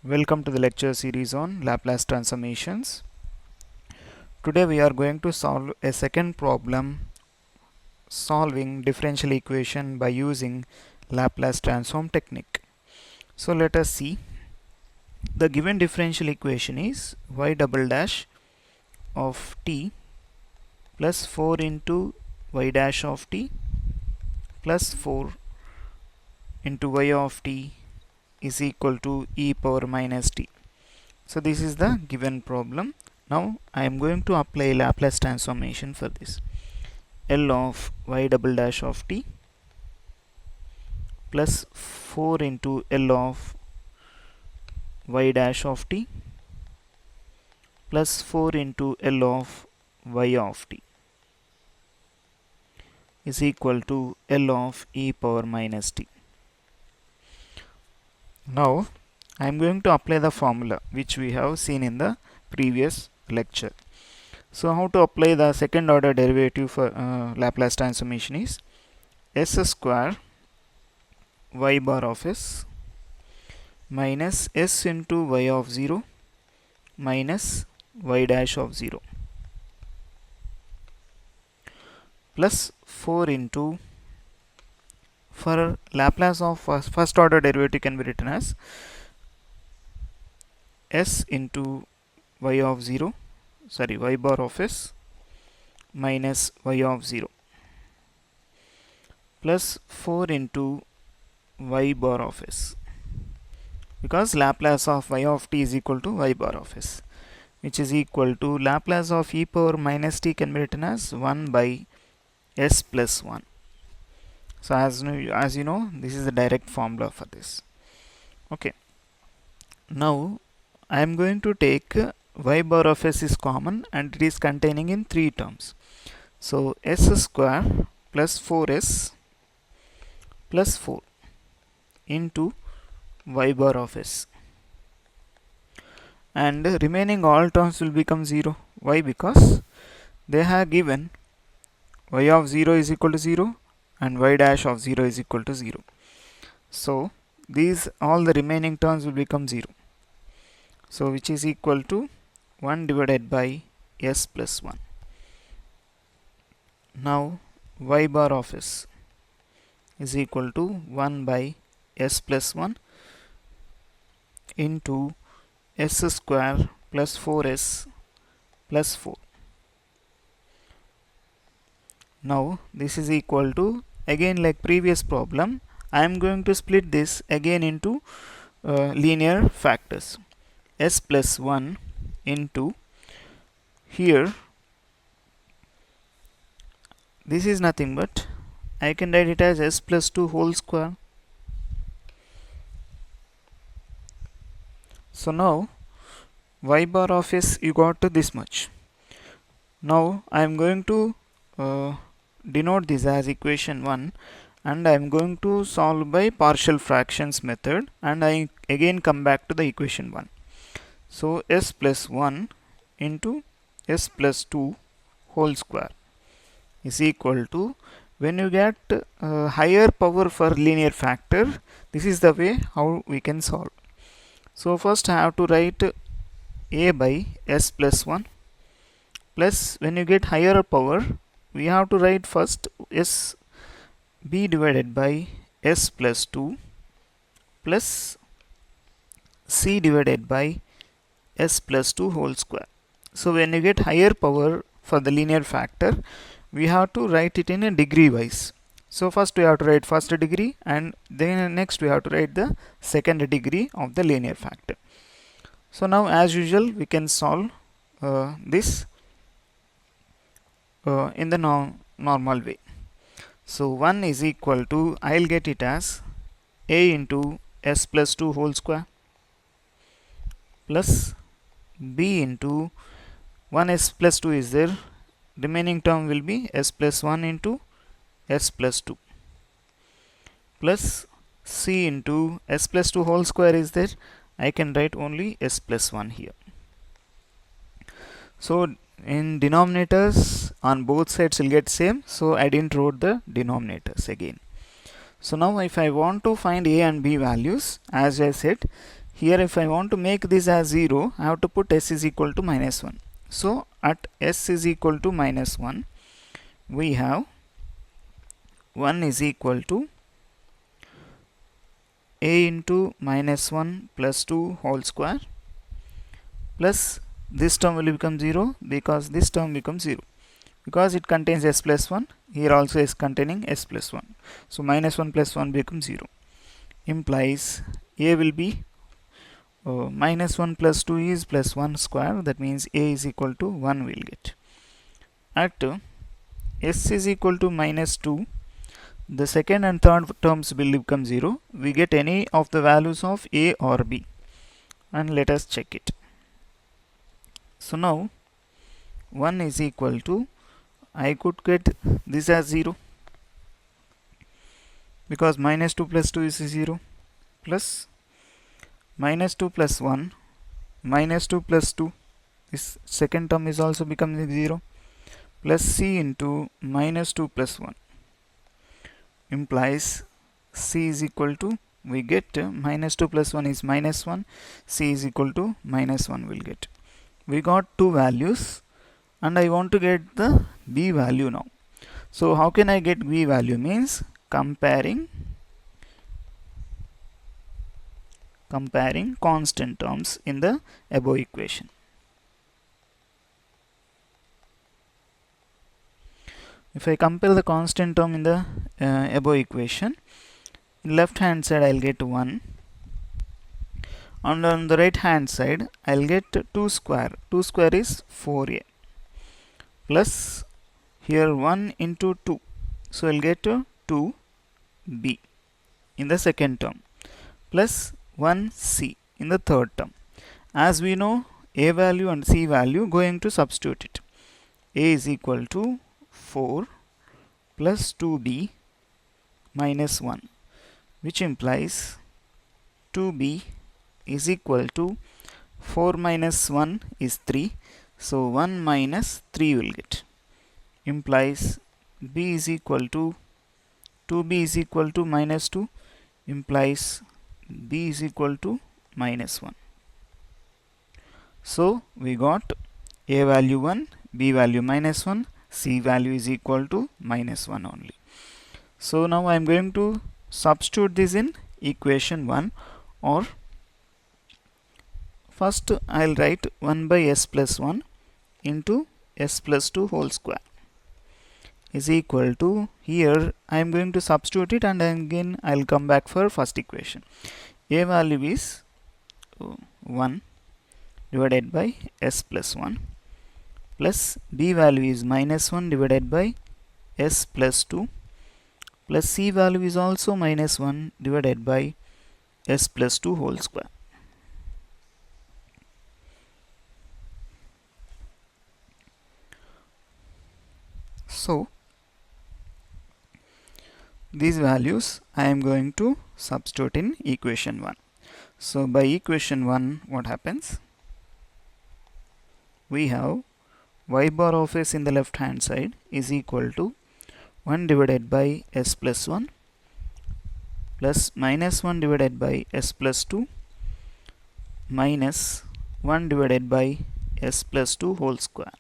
Welcome to the lecture series on Laplace transformations. Today we are going to solve a second problem solving differential equation by using Laplace transform technique. So let us see. The given differential equation is y double dash of t plus 4 into y dash of t plus 4 into y of t is equal to e power minus t. So this is the given problem. Now I am going to apply Laplace transformation for this. L of y double dash of t plus 4 into L of y dash of t plus 4 into L of y of t is equal to L of e power minus t. Now I am going to apply the formula which we have seen in the previous lecture. So how to apply the second order derivative for Laplace transformation is s square y bar of s minus s into y of 0 minus y dash of 0 plus 4 into, for Laplace of first order derivative can be written as s into y of 0, y bar of s minus y of 0 plus 4 into y bar of s, because Laplace of y of t is equal to y bar of s, which is equal to Laplace of e power minus t can be written as 1 by s plus 1. So as you know, this is the direct formula for this. Okay. Now I am going to take y bar of s is common and it is containing in 3 terms. So s square plus 4s plus 4 into y bar of s, and remaining all terms will become 0. Why? Because they have given y of 0 is equal to 0 and y dash of 0 is equal to 0. So these all the remaining terms will become 0. So which is equal to 1 divided by s plus 1. Now y bar of s is equal to 1 by s plus 1 into s square plus 4s plus 4. Now this is equal to, again like previous problem, I am going to split this again into linear factors. S plus 1 into, here this is nothing but I can write it as s plus 2 whole square. So now y bar of s you got to this much. Now I am going to denote this as equation 1 and I am going to solve by partial fractions method, and I again come back to the equation 1. So s plus 1 into s plus 2 whole square is equal to, when you get higher power for linear factor, this is the way how we can solve. So first I have to write a by s plus 1 plus, when you get higher power we have to write first s b divided by s plus 2 plus c divided by s plus 2 whole square. So when you get higher power for the linear factor, we have to write it in a degree wise. So first we have to write first degree and then next we have to write the second degree of the linear factor. So now as usual we can solve this in the normal way. So 1 is equal to, I'll get it as a into s plus 2 whole square plus b into 1s plus 2 is there, remaining term will be s plus 1 into s plus 2 plus c into s plus 2 whole square is there, I can write only s plus 1 here. So in denominators on both sides will get same, so I didn't wrote the denominators again. So now if I want to find a and b values, as I said, here if I want to make this as 0, I have to put s is equal to minus 1. So at s is equal to minus 1, we have 1 is equal to a into minus 1 plus 2 whole square plus this term will become 0 because this term becomes 0 because it contains s plus 1. Here also is containing s plus 1. So minus 1 plus 1 becomes 0. Implies a will be minus 1 plus 2 is plus 1 square. That means a is equal to 1 will get. At s is equal to minus 2, the second and third terms will become 0. We get any of the values of a or b. And let us check it. So now 1 is equal to, I could get this as 0 because minus 2 plus 2 is 0 plus minus 2 plus 1 minus 2 plus 2, this second term is also becoming 0 plus c into minus 2 plus 1 implies c is equal to, we get minus 2 plus 1 is minus 1, c is equal to minus 1 will get. We got two values and I want to get the b value now. So how can I get b value? Means comparing constant terms in the above equation. If I compare the constant term in the above equation, in left hand side I'll get 1 and on the right hand side I'll get 2 square. 2 square is 4a plus here 1 into 2, so I'll get 2b in the second term plus 1c in the third term. As we know a value and c value, going to substitute it. A is equal to 4 plus 2b minus 1, which implies 2b is equal to 4 minus 1 is 3, so 1 minus 3 will get. Implies b is equal to 2b is equal to minus 2, implies b is equal to minus 1. So we got a value 1, b value minus 1, c value is equal to minus 1 only. So now I am going to substitute this in equation 1, or first I will write 1 by s plus 1 into s plus 2 whole square is equal to, here I am going to substitute it and again I will come back for first equation. A value is 1 divided by s plus 1 plus b value is minus 1 divided by s plus 2 plus c value is also minus 1 divided by s plus 2 whole square. So these values I am going to substitute in equation 1. So by equation 1, what happens? We have y bar of s in the left hand side is equal to 1 divided by s plus 1 plus minus 1 divided by s plus 2 minus 1 divided by s plus 2 whole square.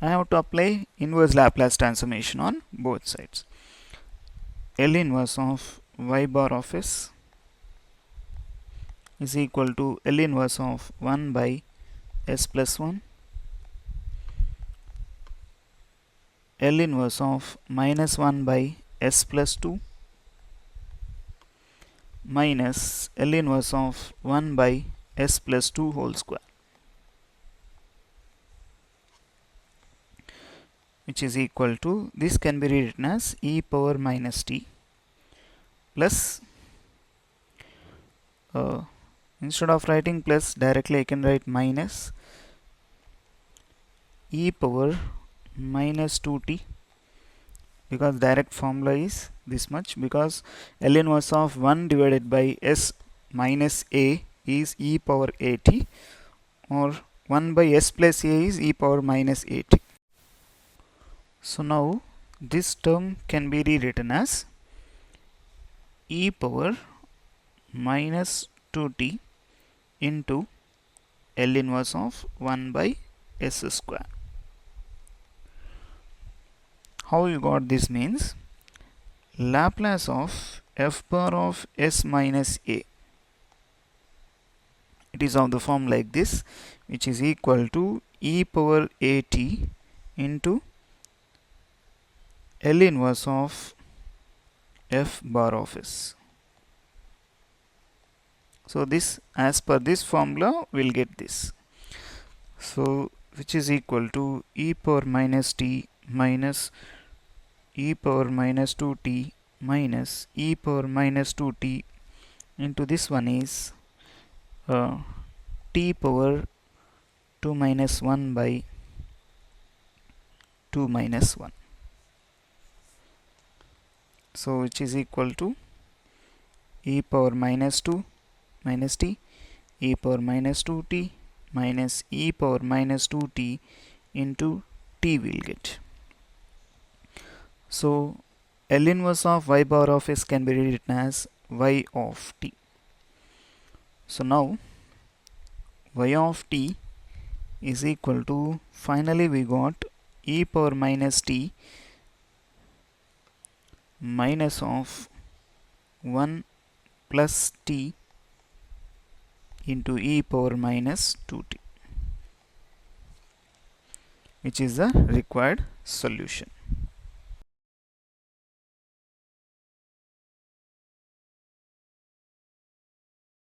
I have to apply inverse Laplace transformation on both sides. L inverse of y bar of s is equal to L inverse of 1 by s plus 1, L inverse of minus 1 by s plus 2 minus L inverse of 1 by s plus 2 whole square, which is equal to, this can be rewritten as e power minus t plus instead of writing plus directly I can write minus e power minus 2t, because direct formula is this much, because L inverse of 1 divided by s minus a is e power at, or 1 by s plus a is e power minus at. So now this term can be rewritten as e power minus 2t into L inverse of 1 by s square. How you got this means Laplace of f bar of s minus a. It is of the form like this, which is equal to e power at into L inverse of f bar of s. So this, as per this formula, we'll get this. So which is equal to e power minus t minus e power minus 2t minus e power minus 2t into this one is t power 2 minus 1 by 2 minus 1. So which is equal to e power minus 2 minus t, e power minus 2t minus e power minus 2t into t will get. So L inverse of y bar of s can be written as y of t. So now y of t is equal to, finally we got e power minus t minus of 1 plus t into e power minus 2t, which is the required solution.